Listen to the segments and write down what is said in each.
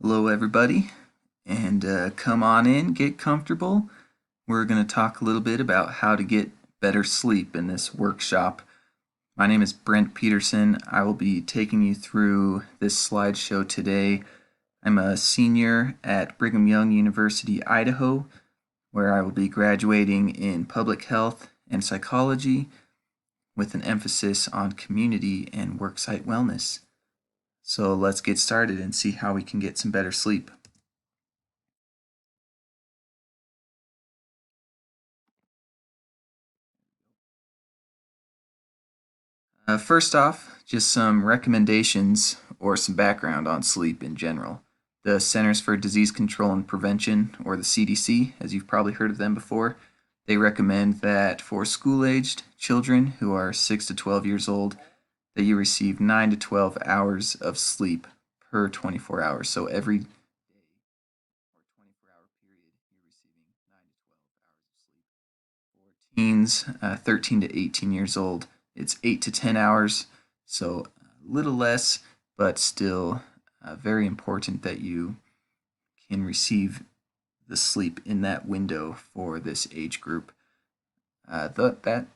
Hello, everybody, and come on in, get comfortable. We're going to talk a little bit about how to get better sleep in this workshop. My name is Brent Peterson. I will be taking you through this slideshow today. I'm a senior at Brigham Young University, Idaho, where I will be graduating in public health and psychology with an emphasis on community and worksite wellness. So let's get started and see how we can get some better sleep. First off, just some recommendations or some background on sleep in general. The Centers for Disease Control and Prevention, or the CDC, as you've probably heard of them before, they recommend that for school-aged children who are 6 to 12 years old, that you receive 9 to 12 hours of sleep per 24 hours. So every day or 24-hour period, you're receiving 9 to 12 hours of sleep. For teens, 13 to 18 years old, it's 8 to 10 hours, so a little less, but still very important that you can receive the sleep in that window for this age group. That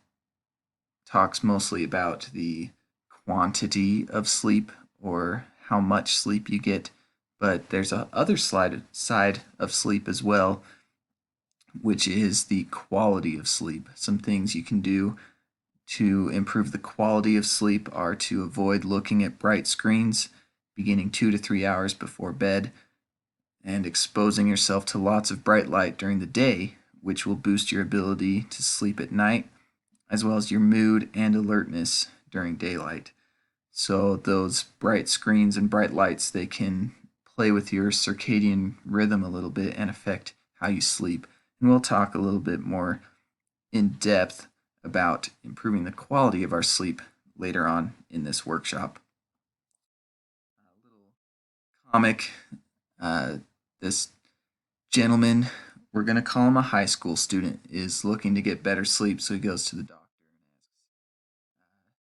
talks mostly about the quantity of sleep or how much sleep you get, but there's a other side of sleep as well, which is the quality of sleep. Some things you can do to improve the quality of sleep are to avoid looking at bright screens beginning 2 to 3 hours before bed and exposing yourself to lots of bright light during the day, which will boost your ability to sleep at night, as well as your mood and alertness during daylight. So those bright screens and bright lights, they can play with your circadian rhythm a little bit and affect how you sleep. And we'll talk a little bit more in depth about improving the quality of our sleep later on in this workshop. A little comic. Uh, this gentleman, we're going to call him a high school student, is looking to get better sleep, so he goes to the doctor and asks,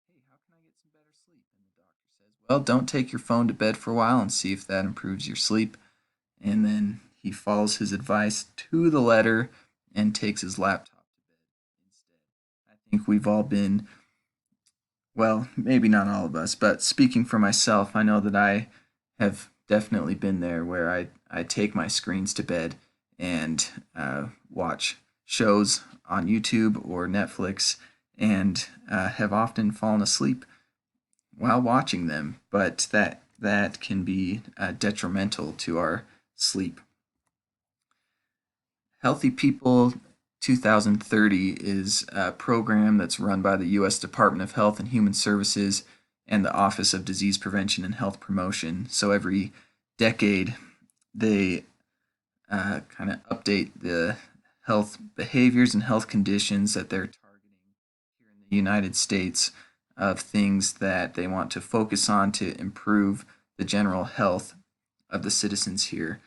hey, how can I get some better sleep? And the doctor says, well, don't take your phone to bed for a while and see if that improves your sleep. And then he follows his advice to the letter and takes his laptop to bed instead. I think we've all been, well, maybe not all of us, but speaking for myself, I know that I have definitely been there where I take my screens to bed and watch shows on YouTube or Netflix and have often fallen asleep while watching them, but that can be detrimental to our sleep. Healthy People 2030 is a program that's run by the U.S. Department of Health and Human Services and the Office of Disease Prevention and Health Promotion. So every decade, they kind of update the health behaviors and health conditions that they're targeting here in the United States of things that they want to focus on to improve the general health of the citizens here.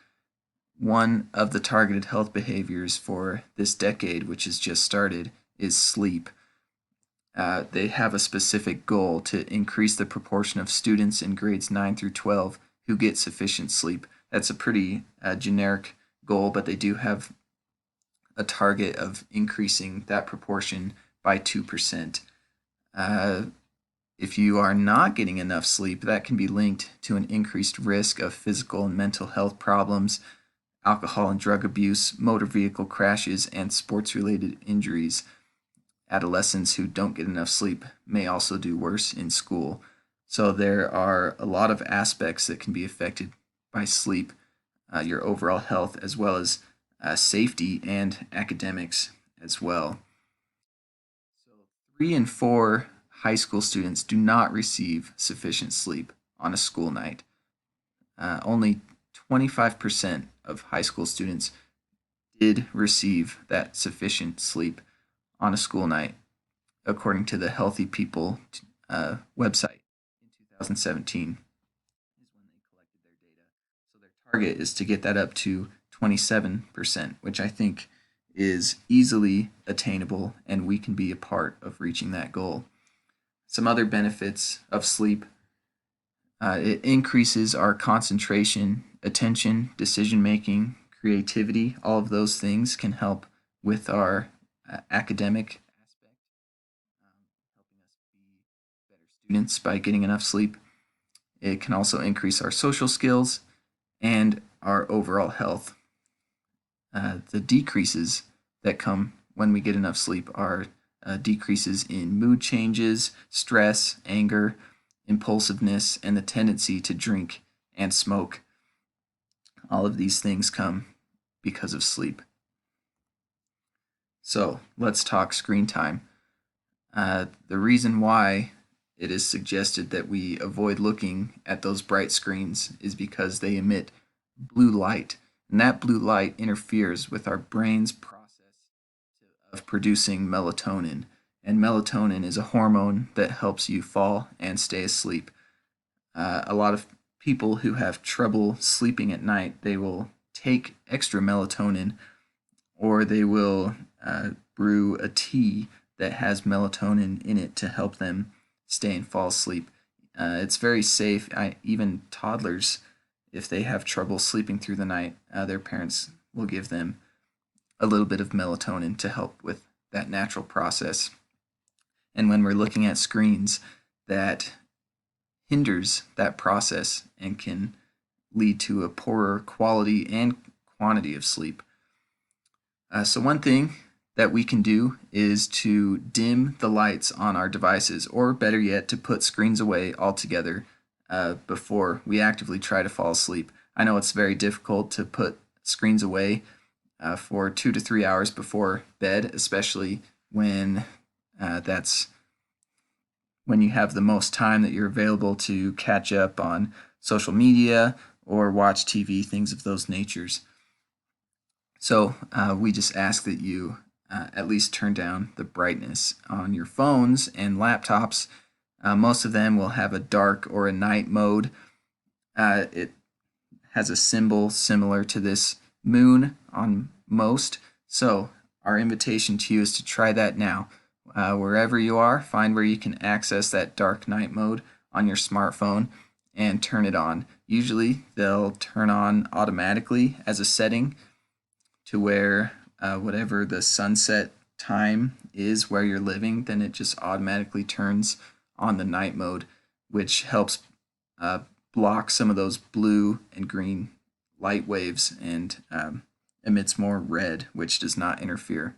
One of the targeted health behaviors for this decade, which has just started, is sleep. They have a specific goal to increase the proportion of students in grades 9 through 12 who get sufficient sleep. That's a pretty generic goal, but they do have a target of increasing that proportion by 2%. If you are not getting enough sleep, that can be linked to an increased risk of physical and mental health problems, alcohol and drug abuse, motor vehicle crashes, and sports-related injuries. Adolescents who don't get enough sleep may also do worse in school. So there are a lot of aspects that can be affected by sleep, your overall health, as well as safety and academics as well. So 3 in 4 high school students do not receive sufficient sleep on a school night. Only 25% of high school students did receive that sufficient sleep on a school night, according to the Healthy People website in 2017 is when they collected their data. So their target is to get that up to 27%, which I think is easily attainable, and we can be a part of reaching that goal. Some other benefits of sleep. It increases our concentration attention, decision making, creativity, all of those things can help with our academic aspect, helping us be better students by getting enough sleep. It can also increase our social skills and our overall health. The decreases that come when we get enough sleep are decreases in mood changes, stress, anger, impulsiveness, and the tendency to drink and smoke. All of these things come because of sleep. So let's talk screen time. The reason why it is suggested that we avoid looking at those bright screens is because they emit blue light, and that blue light interferes with our brain's process of producing melatonin. And melatonin is a hormone that helps you fall and stay asleep. A lot of people who have trouble sleeping at night, they will take extra melatonin, or they will brew a tea that has melatonin in it to help them stay and fall asleep. It's very safe. Even toddlers, if they have trouble sleeping through the night, their parents will give them a little bit of melatonin to help with that natural process. And when we're looking at screens, that hinders that process and can lead to a poorer quality and quantity of sleep. So one thing that we can do is to dim the lights on our devices, or better yet, to put screens away altogether before we actively try to fall asleep. I know it's very difficult to put screens away for 2 to 3 hours before bed, especially when that's when you have the most time that you're available to catch up on social media or watch TV, things of those natures. So we just ask that you at least turn down the brightness on your phones and laptops. Most of them will have a dark or a night mode. It has a symbol similar to this moon on most. So our invitation to you is to try that now. Wherever you are, find where you can access that dark night mode on your smartphone and turn it on. Usually they'll turn on automatically as a setting to where whatever the sunset time is where you're living, then it just automatically turns on the night mode, which helps block some of those blue and green light waves and emits more red, which does not interfere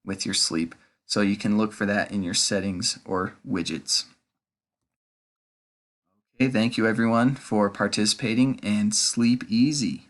with your sleep. So you can look for that in your settings or widgets. Okay, thank you everyone for participating, and sleep easy.